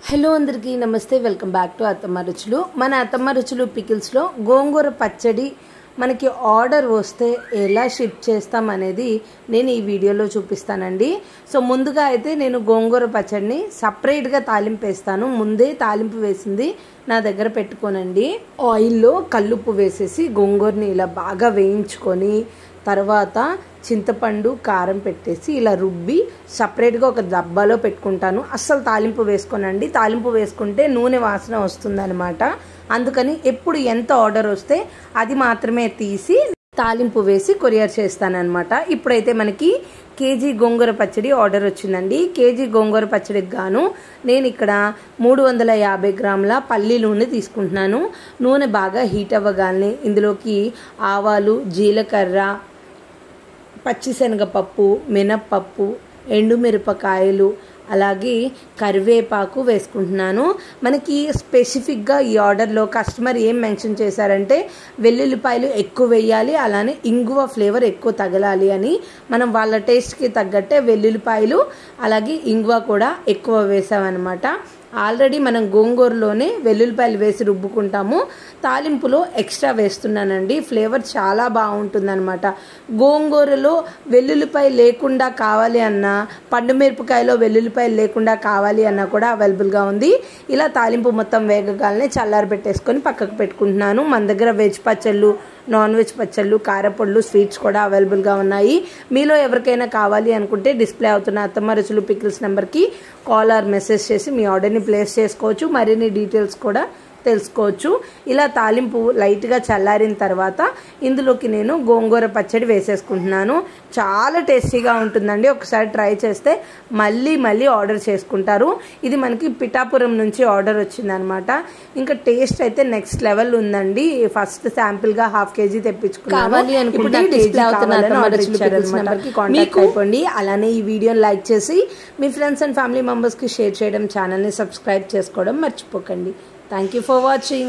Hello అందరికీ నమస్తే, welcome back to అత్తమ్మ రుచులు. మన అత్తమ్మ రుచులు పికిల్స్లో గోంగూర పచ్చడి మనకి ఆర్డర్ వస్తే ఎలా షిప్ చేస్తాం అనేది నేను ఈ వీడియోలో చూపిస్తానండి. సో ముందుగా అయితే నేను గోంగూర పచ్చడిని సపరేట్గా తాలింపు వేస్తాను. ముందే తాలింపు వేసింది నా దగ్గర పెట్టుకోనండి. ఆయిల్లో కల్లుప్పు వేసేసి గోంగూరని ఇలా బాగా వేయించుకొని తర్వాత చింతపండు కారం పెట్టేసి ఇలా రుబ్బి సపరేట్గా ఒక డబ్బాలో పెట్టుకుంటాను. అస్సలు తాలింపు వేసుకోనండి. తాలింపు వేసుకుంటే నూనె వాసన వస్తుందన్నమాట. అందుకని ఎప్పుడు ఎంత ఆర్డర్ వస్తే అది మాత్రమే తీసి తాలింపు వేసి కొరియర్ చేస్తానన్నమాట. ఇప్పుడైతే మనకి కేజీ గోంగూర పచ్చడి ఆర్డర్ వచ్చిందండి. కేజీ గోంగూర పచ్చడికి గాను నేను ఇక్కడ 350 గ్రాముల పల్లి నూనె తీసుకుంటున్నాను. నూనె బాగా హీట్ అవ్వగానే ఇందులోకి ఆవాలు, జీలకర్ర, పచ్చిశనగపప్పు, మినప్పప్పు, ఎండుమిరపకాయలు, అలాగే కరివేపాకు వేసుకుంటున్నాను. మనకి స్పెసిఫిక్గా ఈ ఆర్డర్లో కస్టమర్ ఏం మెన్షన్ చేశారంటే వెల్లుల్లిపాయలు ఎక్కువ వేయాలి, అలానే ఇంగువ ఫ్లేవర్ ఎక్కువ తగలాలి అని. మనం వాళ్ళ టేస్ట్కి తగ్గట్టే వెల్లుల్లిపాయలు అలాగే ఇంగువ కూడా ఎక్కువ వేసామన్నమాట. ఆల్రెడీ మనం గోంగూరలోనే వెల్లుల్లిపాయలు వేసి రుబ్బుకుంటాము. తాలింపులో ఎక్స్ట్రా వేస్తున్నానండి. ఫ్లేవర్ చాలా బాగుంటుందన్నమాట. గోంగూరలో వెల్లుల్లిపాయ లేకుండా కావాలి అన్నా, పండుమిరపకాయలో వెల్లుల్లిపాయలు లేకుండా కావాలి అన్నా కూడా అవైలబుల్గా ఉంది. ఇలా తాలింపు మొత్తం వేగగానే చల్లారి పెట్టేసుకొని పక్కకు పెట్టుకుంటున్నాను. మన దగ్గర వెజ్ పచ్చళ్ళు, నాన్ వెజ్ పచ్చళ్ళు, కారపొళ్ళు, స్వీట్స్ కూడా అవైలబుల్గా ఉన్నాయి. మీలో ఎవరికైనా కావాలి అనుకుంటే డిస్ప్లే అవుతున్న అత్తమ్మ రుచులు పికిల్స్ నెంబర్కి కాల్ ఆర్ మెసేజ్ చేసి మీ ఆర్డర్ని ప్లేస్ చేసుకోవచ్చు. మరిన్ని డీటెయిల్స్ కూడా తెలుసుకోవచ్చు. ఇలా తాలింపు లైట్గా చల్లారిన తర్వాత ఇందులోకి నేను గోంగూర పచ్చడి వేసేసుకుంటున్నాను. చాలా టేస్టీగా ఉంటుందండి. ఒకసారి ట్రై చేస్తే మళ్ళీ ఆర్డర్ చేసుకుంటారు. ఇది మనకి పిఠాపురం నుంచి ఆర్డర్ వచ్చిందనమాట. ఇంకా టేస్ట్ అయితే నెక్స్ట్ లెవెల్ ఉందండి. ఫస్ట్ శాంపిల్గా 1/2 kg తెప్పించుకున్నాను. మీకు అయిపోండి. అలానే ఈ వీడియోని లైక్ చేసి మీ ఫ్రెండ్స్ అండ్ ఫ్యామిలీ మెంబర్స్కి షేర్ చేయడం, ఛానల్ని సబ్స్క్రైబ్ చేసుకోవడం మర్చిపోకండి. Thank you for watching.